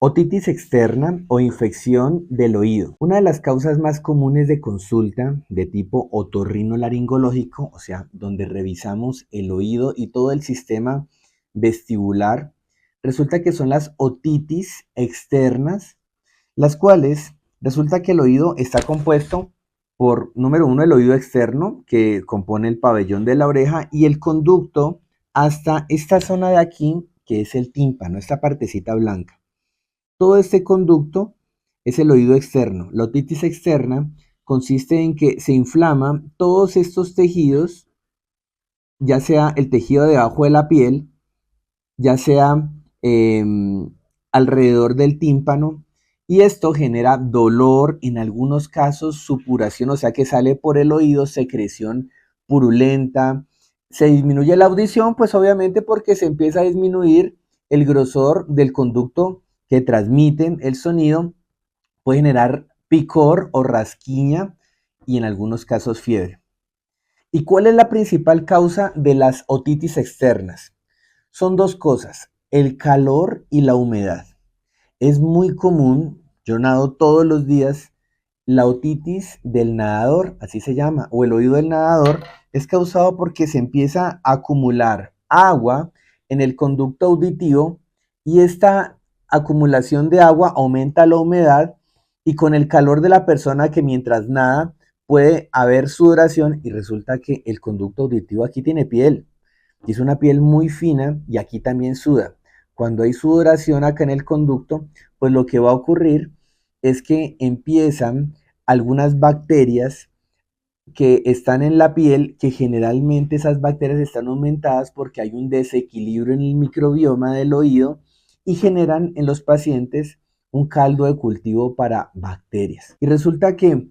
Otitis externa o infección del oído. Una de las causas más comunes de consulta de tipo otorrinolaringológico, o sea, donde revisamos el oído y todo el sistema vestibular, resulta que son las otitis externas, las cuales resulta que el oído está compuesto por, número uno, el oído externo, que compone el pabellón de la oreja, y el conducto hasta esta zona de aquí, que es el tímpano, esta partecita blanca. Todo este conducto es el oído externo. La otitis externa consiste en que se inflaman todos estos tejidos, ya sea el tejido debajo de la piel, ya sea eh, alrededor del tímpano, y esto genera dolor, en algunos casos supuración, o sea que sale por el oído secreción purulenta, se disminuye la audición, pues obviamente porque se empieza a disminuir el grosor del conducto que transmiten el sonido, puede generar picor o rasquiña y en algunos casos fiebre. ¿Y cuál es la principal causa de las otitis externas? Son dos cosas, el calor y la humedad. Es muy común, yo nado todos los días, la otitis del nadador, así se llama, o el oído del nadador, es causado porque se empieza a acumular agua en el conducto auditivo y esta acumulación de agua aumenta la humedad y con el calor de la persona que mientras nada puede haber sudoración y resulta que el conducto auditivo aquí tiene piel y es una piel muy fina y aquí también suda. Cuando hay sudoración acá en el conducto, pues lo que va a ocurrir es que empiezan algunas bacterias que están en la piel, que generalmente esas bacterias están aumentadas porque hay un desequilibrio en el microbioma del oído y generan en los pacientes un caldo de cultivo para bacterias. Y resulta que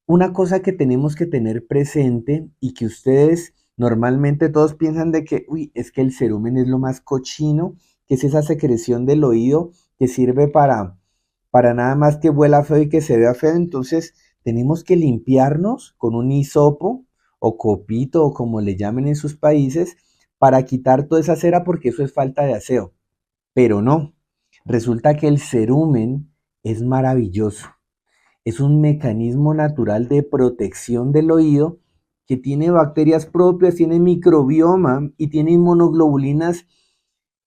una cosa que tenemos que tener presente y que ustedes normalmente todos piensan de que, uy, es que el cerumen es lo más cochino, que es esa secreción del oído que sirve para nada más que huela feo y que se vea feo. Entonces tenemos que limpiarnos con un hisopo o copito o como le llamen en sus países para quitar toda esa cera porque eso es falta de aseo. Pero no, resulta que el cerumen es maravilloso. Es un mecanismo natural de protección del oído que tiene bacterias propias, tiene microbioma y tiene inmunoglobulinas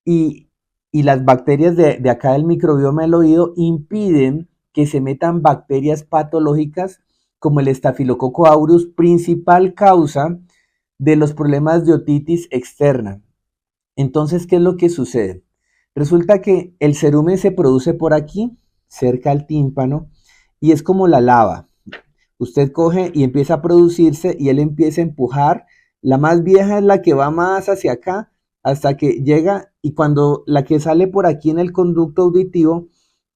y, y las bacterias de acá del microbioma del oído impiden que se metan bacterias patológicas como el Staphylococcus aureus, principal causa de los problemas de otitis externa. Entonces, ¿qué es lo que sucede? Resulta que el cerumen se produce por aquí, cerca al tímpano, y es como la lava. Usted coge y empieza a producirse y él empieza a empujar. La más vieja es la que va más hacia acá hasta que llega y cuando la que sale por aquí en el conducto auditivo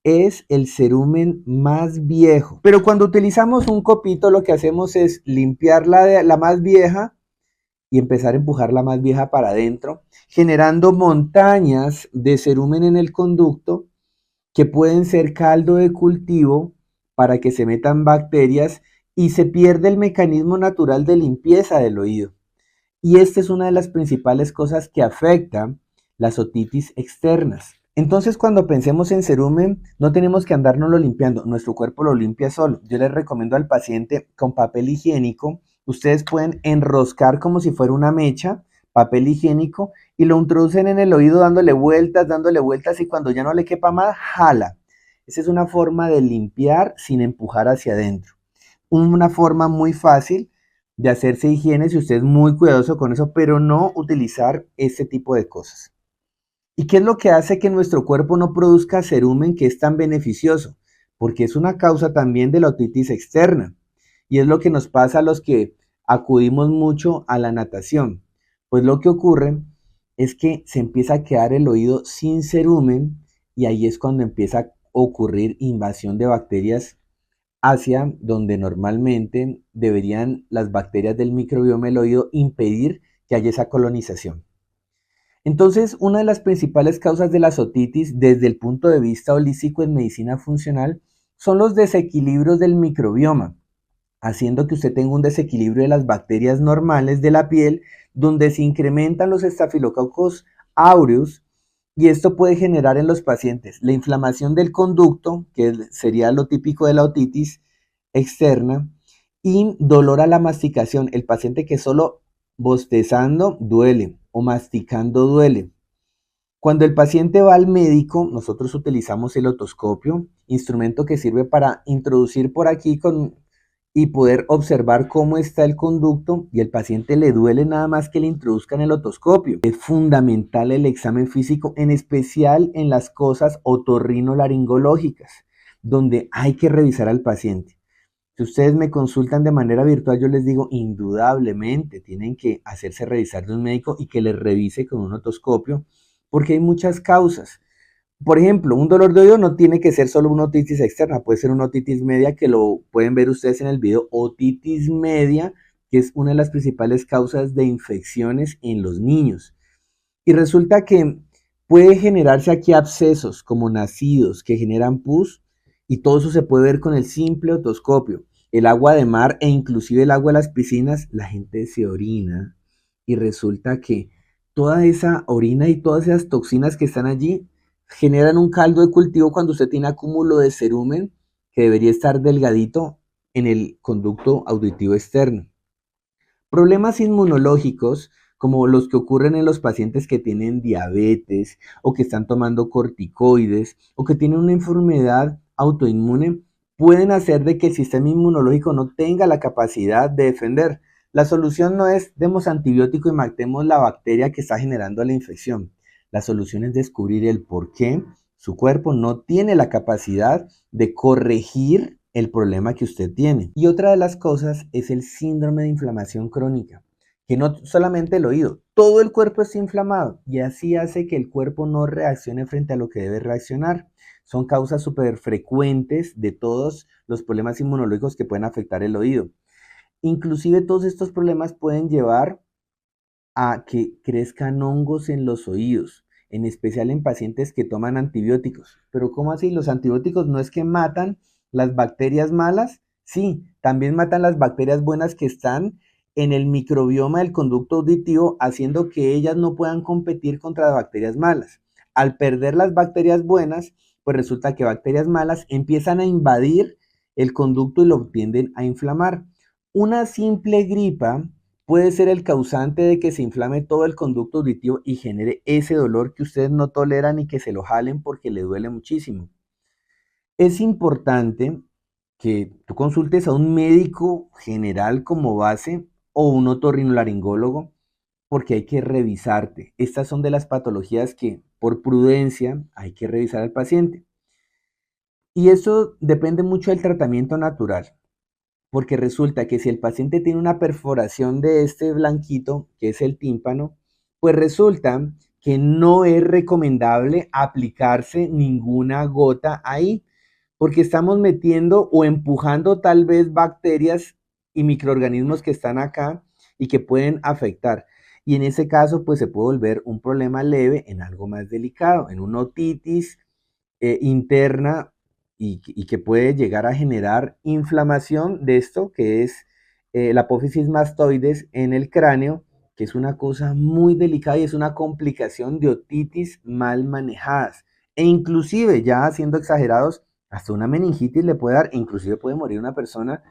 es el cerumen más viejo. Pero cuando utilizamos un copito lo que hacemos es limpiar la más vieja y empezar a empujar la más vieja para adentro, generando montañas de cerumen en el conducto que pueden ser caldo de cultivo para que se metan bacterias y se pierde el mecanismo natural de limpieza del oído. Y esta es una de las principales cosas que afectan las otitis externas. Entonces, cuando pensemos en cerumen, no tenemos que andárnoslo limpiando, nuestro cuerpo lo limpia solo. Yo les recomiendo al paciente con papel higiénico, ustedes pueden enroscar como si fuera una mecha, papel higiénico, y lo introducen en el oído dándole vueltas, y cuando ya no le quepa más, jala. Esa es una forma de limpiar sin empujar hacia adentro. Una forma muy fácil de hacerse higiene si usted es muy cuidadoso con eso, pero no utilizar este tipo de cosas. ¿Y qué es lo que hace que nuestro cuerpo no produzca cerumen que es tan beneficioso? Porque es una causa también de la otitis externa. Y es lo que nos pasa a los que acudimos mucho a la natación. Pues lo que ocurre es que se empieza a quedar el oído sin cerumen y ahí es cuando empieza a ocurrir invasión de bacterias hacia donde normalmente deberían las bacterias del microbioma del oído impedir que haya esa colonización. Entonces, una de las principales causas de la otitis desde el punto de vista holístico en medicina funcional son los desequilibrios del microbioma, haciendo que usted tenga un desequilibrio de las bacterias normales de la piel, donde se incrementan los estafilococcus aureus Y esto puede generar en los pacientes la inflamación del conducto, que sería lo típico de la otitis externa, y dolor a la masticación. El paciente que solo bostezando duele o masticando duele. Cuando el paciente va al médico, nosotros utilizamos el otoscopio, instrumento que sirve para introducir por aquí y poder observar cómo está el conducto, y el paciente le duele nada más que le introduzcan el otoscopio. Es fundamental el examen físico, en especial en las cosas otorrinolaringológicas, donde hay que revisar al paciente. Si ustedes me consultan de manera virtual, yo les digo, indudablemente tienen que hacerse revisar de un médico y que les revise con un otoscopio, porque hay muchas causas. Por ejemplo, un dolor de oído no tiene que ser solo una otitis externa, puede ser una otitis media, que lo pueden ver ustedes en el video, otitis media, que es una de las principales causas de infecciones en los niños. Y resulta que puede generarse aquí abscesos como nacidos que generan pus, y todo eso se puede ver con el simple otoscopio. El agua de mar e inclusive el agua de las piscinas, la gente se orina y resulta que toda esa orina y todas esas toxinas que están allí generan un caldo de cultivo cuando usted tiene acúmulo de cerumen que debería estar delgadito en el conducto auditivo externo. Problemas inmunológicos como los que ocurren en los pacientes que tienen diabetes o que están tomando corticoides o que tienen una enfermedad autoinmune pueden hacer de que el sistema inmunológico no tenga la capacidad de defender. La solución no es demos antibiótico y matemos la bacteria que está generando la infección. La solución es descubrir el por qué su cuerpo no tiene la capacidad de corregir el problema que usted tiene. Y otra de las cosas es el síndrome de inflamación crónica, que no solamente el oído, todo el cuerpo está inflamado y así hace que el cuerpo no reaccione frente a lo que debe reaccionar. Son causas súper frecuentes de todos los problemas inmunológicos que pueden afectar el oído. Inclusive todos estos problemas pueden llevar a que crezcan hongos en los oídos, en especial en pacientes que toman antibióticos. Pero ¿cómo así? Los antibióticos no es que matan las bacterias malas, sí, también matan las bacterias buenas que están en el microbioma del conducto auditivo, haciendo que ellas no puedan competir contra las bacterias malas. Al perder las bacterias buenas, pues resulta que bacterias malas empiezan a invadir el conducto y lo tienden a inflamar. Una simple gripa puede ser el causante de que se inflame todo el conducto auditivo y genere ese dolor que ustedes no toleran y que se lo jalen porque le duele muchísimo. Es importante que tú consultes a un médico general como base o un otorrinolaringólogo porque hay que revisarte. Estas son de las patologías que por prudencia hay que revisar al paciente. Y eso depende mucho del tratamiento natural. Porque resulta que si el paciente tiene una perforación de este blanquito, que es el tímpano, pues resulta que no es recomendable aplicarse ninguna gota ahí, porque estamos metiendo o empujando tal vez bacterias y microorganismos que están acá y que pueden afectar. Y en ese caso, pues se puede volver un problema leve en algo más delicado, en una otitis interna y que puede llegar a generar inflamación de esto, que es la apófisis mastoides en el cráneo, que es una cosa muy delicada y es una complicación de otitis mal manejadas. E inclusive, ya siendo exagerados, hasta una meningitis le puede dar, inclusive puede morir una persona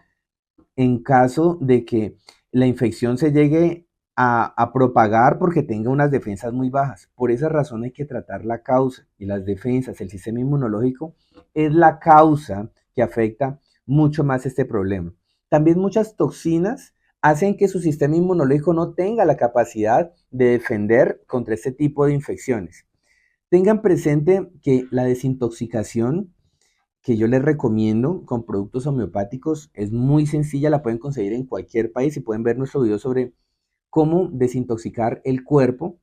en caso de que la infección se llegue a propagar porque tenga unas defensas muy bajas. Por esa razón hay que tratar la causa, y las defensas, el sistema inmunológico es la causa que afecta mucho más este problema. También muchas toxinas hacen que su sistema inmunológico no tenga la capacidad de defender contra este tipo de infecciones. Tengan presente que la desintoxicación que yo les recomiendo con productos homeopáticos es muy sencilla, la pueden conseguir en cualquier país y pueden ver nuestro video sobre cómo desintoxicar el cuerpo,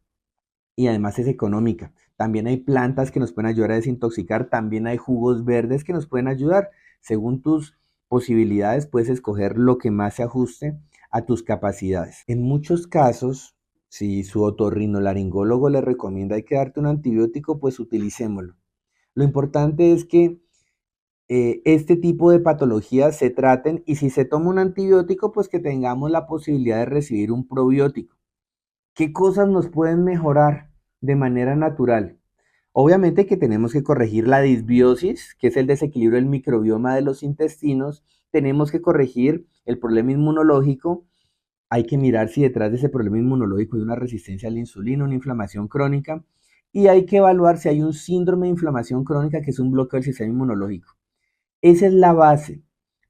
y además es económica. También hay plantas que nos pueden ayudar a desintoxicar, también hay jugos verdes que nos pueden ayudar. Según tus posibilidades puedes escoger lo que más se ajuste a tus capacidades. En muchos casos, si su otorrinolaringólogo le recomienda hay que darte un antibiótico, pues utilicémoslo. Lo importante es que este tipo de patologías se traten, y si se toma un antibiótico, pues que tengamos la posibilidad de recibir un probiótico. ¿Qué cosas nos pueden mejorar de manera natural? Obviamente que tenemos que corregir la disbiosis, que es el desequilibrio del microbioma de los intestinos, tenemos que corregir el problema inmunológico, hay que mirar si detrás de ese problema inmunológico hay una resistencia a la insulina, una inflamación crónica, y hay que evaluar si hay un síndrome de inflamación crónica, que es un bloqueo del sistema inmunológico. Esa es la base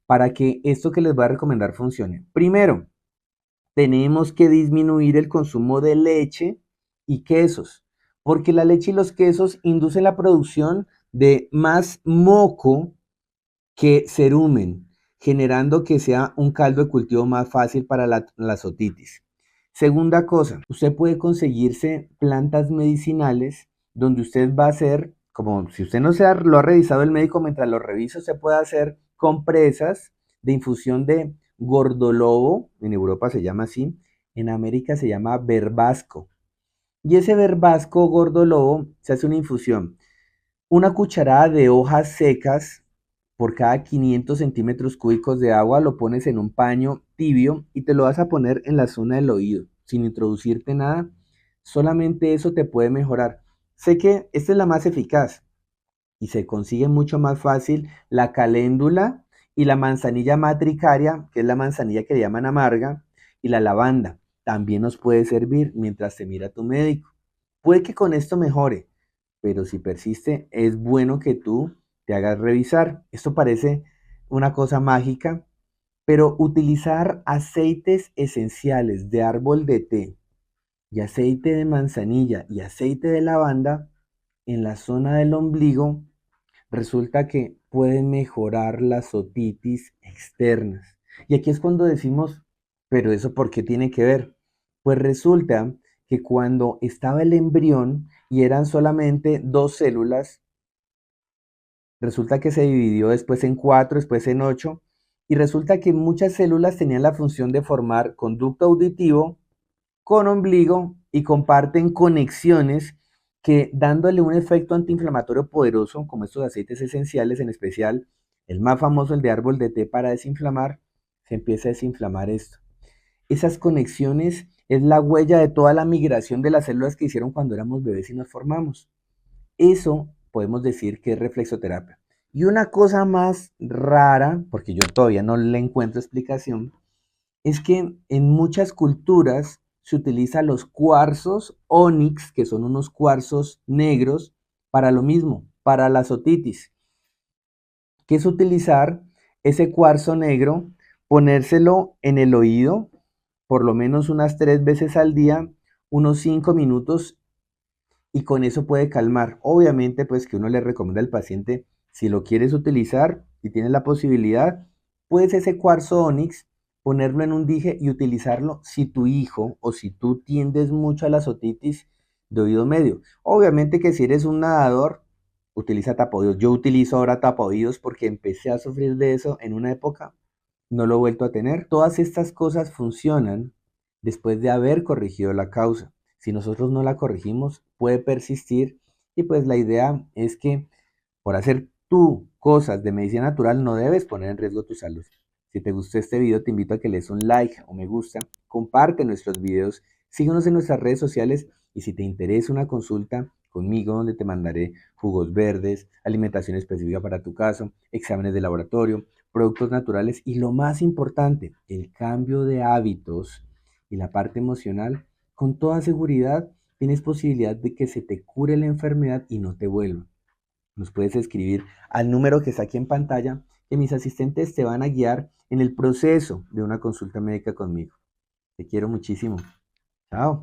para que esto que les voy a recomendar funcione. Primero, tenemos que disminuir el consumo de leche y quesos, porque la leche y los quesos inducen la producción de más moco que cerumen, generando que sea un caldo de cultivo más fácil para la otitis. Segunda cosa, usted puede conseguirse plantas medicinales donde usted va a hacer, como si usted no se lo ha revisado el médico, mientras lo revisa, usted puede hacer compresas de infusión de gordolobo, en Europa se llama así, en América se llama verbasco. Y ese verbasco gordolobo se hace una infusión. Una cucharada de hojas secas por cada 500 centímetros cúbicos de agua lo pones en un paño tibio y te lo vas a poner en la zona del oído, sin introducirte nada. Solamente eso te puede mejorar. Sé que esta es la más eficaz y se consigue mucho más fácil la caléndula y la manzanilla matricaria, que es la manzanilla que le llaman amarga, y la lavanda. También nos puede servir mientras te mira tu médico. Puede que con esto mejore, pero si persiste, es bueno que tú te hagas revisar. Esto parece una cosa mágica, pero utilizar aceites esenciales de árbol de té y aceite de manzanilla y aceite de lavanda en la zona del ombligo resulta que pueden mejorar las otitis externas. Y aquí es cuando decimos, pero ¿eso por qué tiene que ver? Pues resulta que cuando estaba el embrión y eran solamente dos células, resulta que se dividió después en cuatro, después en ocho, y resulta que muchas células tenían la función de formar conducto auditivo con ombligo y comparten conexiones que dándole un efecto antiinflamatorio poderoso, como estos aceites esenciales, en especial el más famoso, el de árbol de té para desinflamar, se empieza a desinflamar esto. Esas conexiones es la huella de toda la migración de las células que hicieron cuando éramos bebés y nos formamos. Eso podemos decir que es reflexoterapia. Y una cosa más rara, porque yo todavía no le encuentro explicación, es que en muchas culturas se utilizan los cuarzos ónix, que son unos cuarzos negros, para lo mismo, para la otitis, que es utilizar ese cuarzo negro, ponérselo en el oído, por lo menos unas 3 veces al día, unos 5 minutos, y con eso puede calmar. Obviamente, pues que uno le recomienda al paciente, si lo quieres utilizar y tienes la posibilidad, puedes ese cuarzo ónix ponerlo en un dije y utilizarlo si tu hijo o si tú tiendes mucho a la otitis de oído medio. Obviamente que si eres un nadador, utiliza tapaoídos. Yo utilizo ahora tapaoídos porque empecé a sufrir de eso en una época, no lo he vuelto a tener. Todas estas cosas funcionan después de haber corregido la causa. Si nosotros no la corregimos, puede persistir y pues la idea es que por hacer tú cosas de medicina natural no debes poner en riesgo tu salud. Si te gustó este video, te invito a que le des un like o me gusta, comparte nuestros videos, síguenos en nuestras redes sociales y si te interesa una consulta conmigo donde te mandaré jugos verdes, alimentación específica para tu caso, exámenes de laboratorio, productos naturales y lo más importante, el cambio de hábitos y la parte emocional, con toda seguridad tienes posibilidad de que se te cure la enfermedad y no te vuelva. Nos puedes escribir al número que está aquí en pantalla, que mis asistentes te van a guiar en el proceso de una consulta médica conmigo. Te quiero muchísimo. Chao.